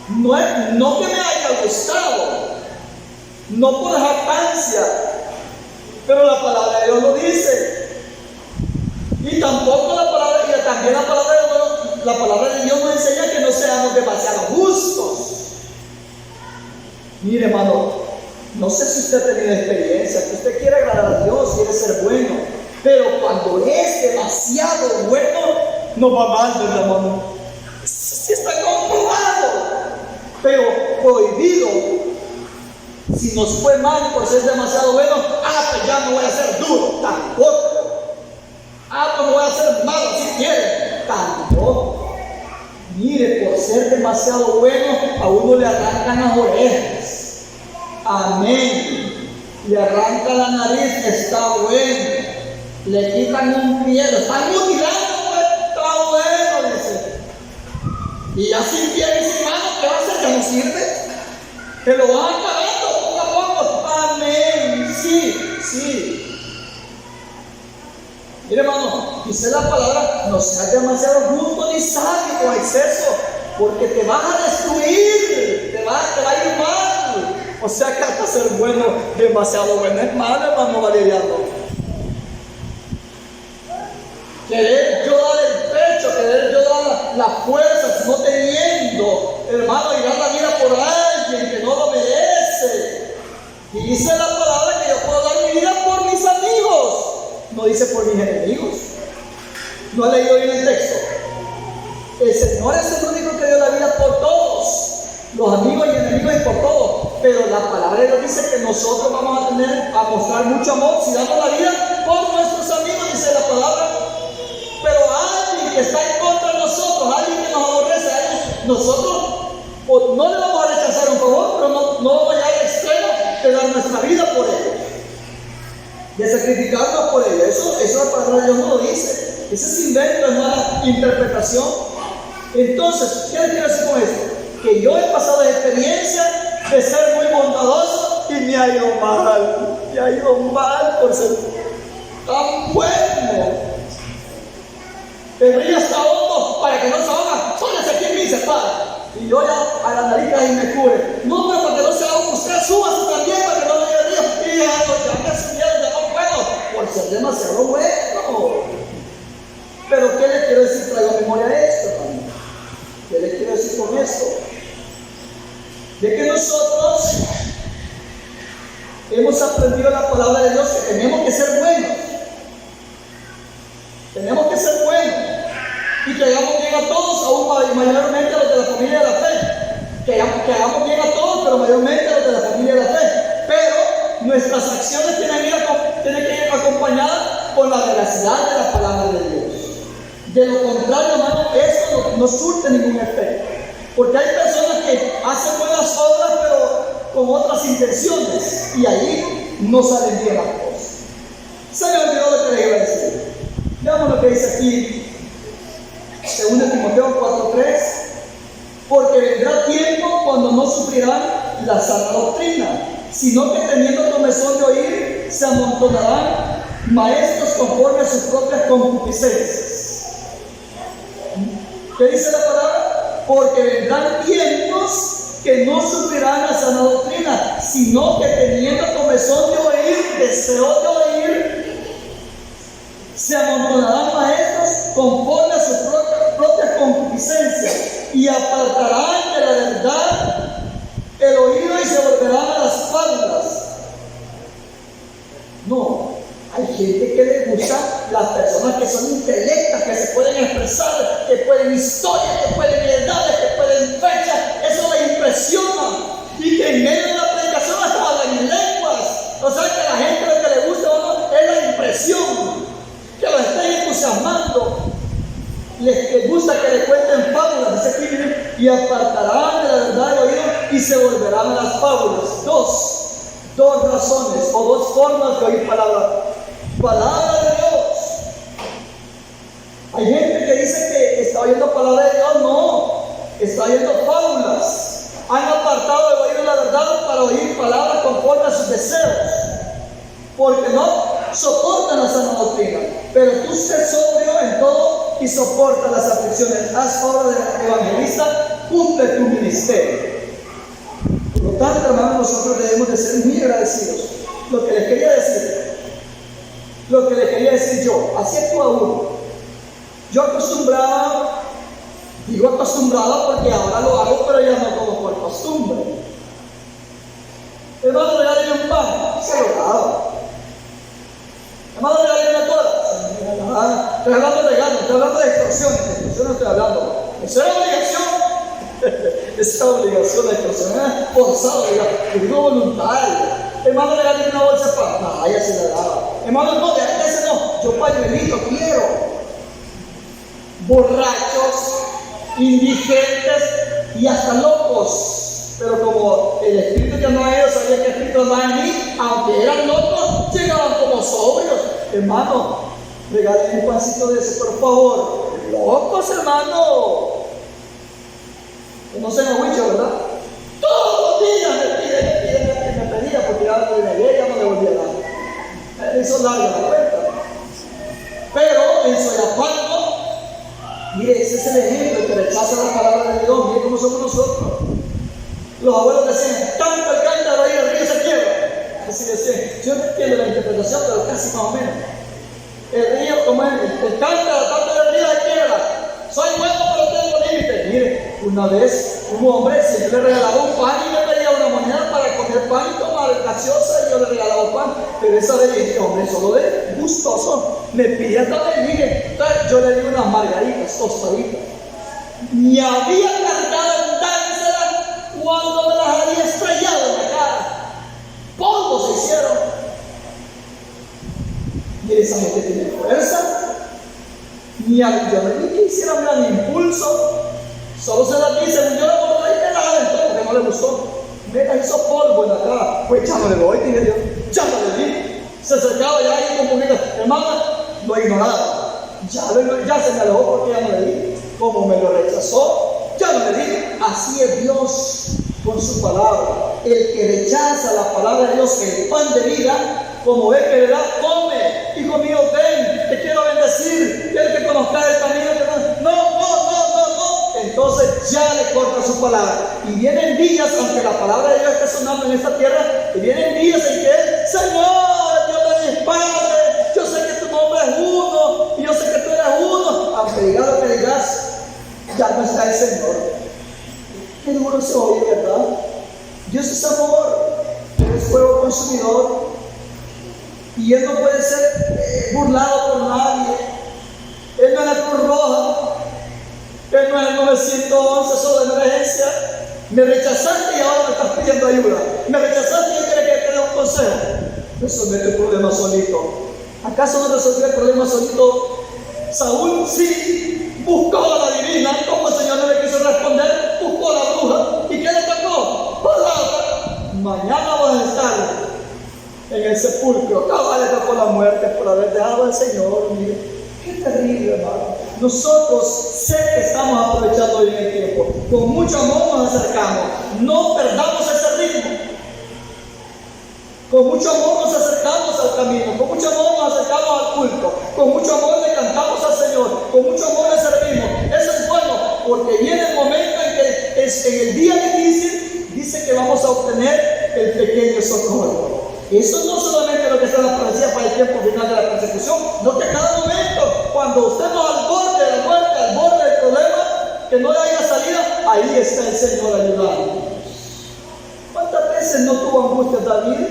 no que me haya gustado, no por jactancia, pero la palabra de Dios lo dice. Y tampoco también la palabra de Dios nos enseña que no seamos demasiado justos. Mire, hermano, no sé si usted ha tenido experiencia, que usted quiere agradar a Dios, quiere ser bueno, pero cuando es demasiado bueno, no va mal, hermano. Sí está comprobado, pero prohibido. Si nos fue mal por ser demasiado bueno, pues ya no voy a ser duro, tampoco. Pues no voy a ser malo si quiere, tampoco. Mire, por ser demasiado bueno, a uno le arrancan las orejas. Amén. Le arranca la nariz, está bueno. Le quitan un pie, lo están mutilando, está bueno, dice. Y ya sin pie y sin mano, ¿qué va a hacer? ¿Ya no sirve? Te lo van acabando poco a poco. Amén. Sí. Mire, hermano, dice la palabra: no seas demasiado justo ni sádico a exceso, porque te vas a destruir, te va a ir mal. O sea que hasta ser bueno, demasiado bueno es malo, hermano Valeriano. Querer yo dar el pecho, querer yo dar la fuerza, no teniendo, hermano, y dar la vida por alguien que no lo merece. Y dice la palabra que yo puedo dar mi vida por mis amigos. No dice por mis enemigos. No ha leído bien el texto. El Señor es el único que dio la vida por todos, los amigos y enemigos y por todos. Pero la palabra de Dios dice que nosotros vamos a mostrar mucho amor si damos la vida por nuestros amigos, dice la palabra. Pero alguien que está en contra de nosotros, alguien que nos aborrece, nosotros no le vamos a rechazar un favor, pero no vamos a llegar al extremo de dar nuestra vida por él, de sacrificarnos por él. Eso la palabra de Dios no lo dice. Ese es invento, es una interpretación. Entonces, ¿qué les quiero decir con esto? Que yo he pasado la experiencia de ser muy bondadoso y me ha ido mal por ser tan bueno. Tendría hasta hondo para que no se ahoga. Póngase aquí en mí, se para. Y yo ya a la nariz y me cubre. No, pero para que no se ahoga, usted súbase también para que no le diga Dios. Y ya me subieron, ya no puedo, por ser demasiado bueno. Pero ¿qué le quiero decir? Traigo a memoria esto, hermano. ¿Qué le quiero decir con esto? De que nosotros hemos aprendido la palabra de Dios que tenemos que ser buenos. Tenemos que ser buenos. Y que hagamos bien a todos, aún mayormente a los de la familia de la fe. Que hagamos bien a todos, pero mayormente a los de la familia de la fe. Pero nuestras acciones tienen que ir acompañadas con la veracidad de la palabra de Dios. De lo contrario, hermano, esto no surte ningún efecto. Porque hay personas que hacen buenas obras, pero con otras intenciones. Y ahí no salen bien las cosas. Se me olvidó lo que le iba a decir. Veamos lo que dice aquí. 2 Timoteo 4:3. Porque vendrá tiempo cuando no sufrirán la sana doctrina, sino que teniendo comezón de oír, se amontonarán maestros conforme a sus propias concupiscencias. ¿Qué dice la palabra? Porque vendrán tiempos que no sufrirán la sana doctrina, sino que teniendo comezón de oír, deseo de oír, se amontonarán maestros conforme a sus propias concupiscencias y apartarán de la verdad el oído y se volverán a las fábulas. No, hay gente que le gusta las personas que son intelectas, que se pueden expresar, que pueden historias, que pueden edades, que pueden fechas. Eso les impresiona. Y que en medio de la predicación hasta hablan en lenguas. O sea que a la gente lo que le gusta es la impresión, que lo estén entusiasmando. Les gusta que le cuenten fábulas, dice aquí, y apartarán de la verdad del oído y se volverán a las fábulas. Dos razones o dos formas de oír palabra de Dios. Hay gente que dice que está oyendo palabra de Dios, no, está oyendo fábulas. Han apartado de oír la verdad para oír palabras conforme a sus deseos, porque no soportan la sana doctrina. Pero tú sé sobrio en todo y soporta las aflicciones. Haz obra de evangelista, cumple tu ministerio. Por lo tanto, hermanos, nosotros debemos de ser muy agradecidos. Lo que les quería decir yo, así actúa uno. Yo digo acostumbrado porque ahora lo hago, pero ya no como por costumbre. Hermano, regáleme un pan, se lo daba. Hermano, regáleme una cola, estoy hablando de regalo, estoy hablando de extorsiones estoy hablando. Eso era obligación. Esa obligación de extorsión forzada, digo voluntario. Hermano, regáleme una bolsa de pan. No, ella se la daba. Hermano, no, de ese no, yo pañuelito quiero. Borrachos, indigentes y hasta locos. Pero como el Espíritu que no a ellos sabía que el Espíritu no en mí, aunque eran locos, llegaban como sobrios. Hermano, regálenme un pancito de ese, por favor. Locos, hermano. No se me huicho, ¿verdad? Todos los días me pedía, porque ya no le negué, ya no le volvía a dar. Me hizo larga la cuenta. Pero en Soyapango, mire, ese es el ejemplo que rechaza la palabra de Dios. Mire cómo somos nosotros. Los abuelos decían, tanto el cántaro ahí, el río se quiebra. Así decían. Yo no entiendo la interpretación, pero casi más o menos. El río, como es, el cántaro, tanto el río se quiebra. Soy bueno, pero tengo límites. Mire, una vez un hombre siempre le regalaba un pan y me pedía una moneda para comer pan y tomar gaseosa, y yo le regalaba un pan. Pero esa vez este hombre, solo de gustoso, me pide también, mire, yo le di unas margaritas, tostaditas. Ni había cargado en dársela cuando me las había estrellado en la cara. Polvo se hicieron. Mire, esa gente tiene fuerza. Ni que hiciera un gran impulso, solo se la dice, yo la volví y me la aventó porque no le gustó. Me la hizo polvo en la cara. Pues ya no le doy, dije yo, ya no le di. Se acercaba ya ahí como que, hermana, lo ignoraba. Ya se me alejó porque ya no le di. Como me lo rechazó, ya no le di. Así es Dios con su palabra. El que rechaza la palabra de Dios, el pan de vida, como ve que le da, come. Hijo mío, ven, te quiero bendecir. Quiero que conozcas el camino. No. Entonces ya le corta su palabra. Y vienen días, aunque la palabra de Dios esté sonando en esta tierra, y vienen días en que, Señor, Dios de mis padres, yo sé que tu nombre es uno, y yo sé que tú eres uno, aunque digas lo que digas, ya no está el Señor. Qué duro se oye, ¿verdad? Dios es amor, Él es fuego consumidor, y Él no puede ser burlado por nadie. Él no es la Cruz Roja, Él no es el 911 solo de emergencia. Me rechazaste y ahora me estás pidiendo ayuda. Me rechazaste y yo quiero que te dé un consejo. Resolver tu problema solito. ¿Acaso no resolvió el problema solito Saúl? Sí, buscó a la divina. Como el Señor no le quiso responder, buscó a la bruja. ¿Y qué le tocó? Palabra. Mañana vas a estar en el sepulcro. Cabal le tocó la muerte por haber dejado al Señor. Mire, qué terrible, hermano. Nosotros sé que estamos aprovechando bien el tiempo. Con mucho amor nos acercamos. No perdamos ese ritmo. Con mucho amor nos acercamos al camino. Con mucho amor nos acercamos al culto. Con mucho amor le cantamos al Señor. Con mucho amor le servimos. Eso es bueno, porque viene el momento en que en el día difícil dice que vamos a obtener el pequeño socorro. Eso no solamente lo que está en la profecía para el tiempo final de la persecución, no, que a cada momento, cuando usted no al borde de la muerte, al borde del problema, que no le haya salida, ahí está el Señor ayudando. ¿Cuántas veces no tuvo angustia David?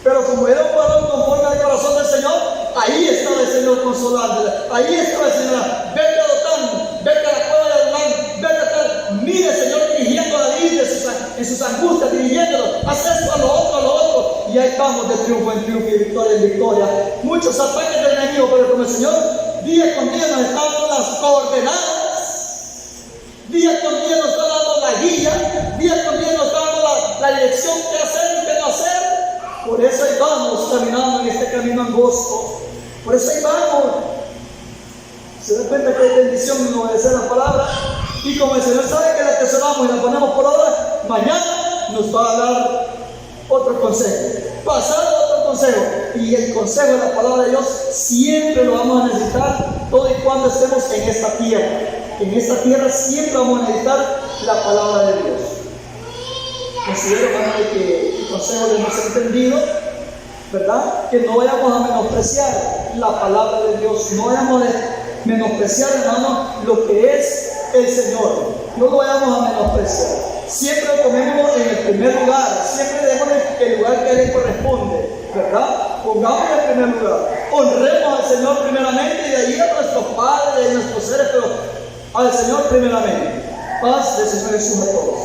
Pero como era un varón conforme al corazón del Señor, ahí estaba el Señor consolándole, ahí estaba el Señor. Vete a Dotán, vete a la cueva de Adulán, vete a tal. Mire el Señor dirigiendo a David en sus angustias, dirigiéndolo, haz esto, a lo otro, a lo otro. Y ahí vamos de triunfo en triunfo y victoria en victoria. Muchos ataques del enemigo, pero como el Señor día con día nos está dando las coordenadas, día con día nos está dando la guía, día con día nos está dando la dirección que hacer y qué no hacer. Por eso ahí vamos caminando en este camino angosto. Por eso ahí vamos. Se da cuenta que hay bendición en obedecer la palabra. Y como el Señor sabe que la atesoramos y la ponemos por obra, mañana nos va a dar otro consejo. Pasado otro consejo. Y el consejo de la palabra de Dios siempre lo vamos a necesitar todo y cuando estemos en esta tierra. En esta tierra siempre vamos a necesitar la palabra de Dios. Considero, hermano, que el consejo lo hemos entendido, ¿verdad? Que no vayamos a menospreciar la palabra de Dios, no vayamos a menospreciar, hermano, lo que es el Señor, no lo vayamos a menospreciar. Siempre lo ponemos en el primer lugar, siempre dejemos el lugar que a Él le corresponde, ¿verdad? Pongamos en el primer lugar, honremos al Señor primeramente y de ahí a nuestros padres, a nuestros seres, pero al Señor primeramente. Paz del Señor Jesús a todos.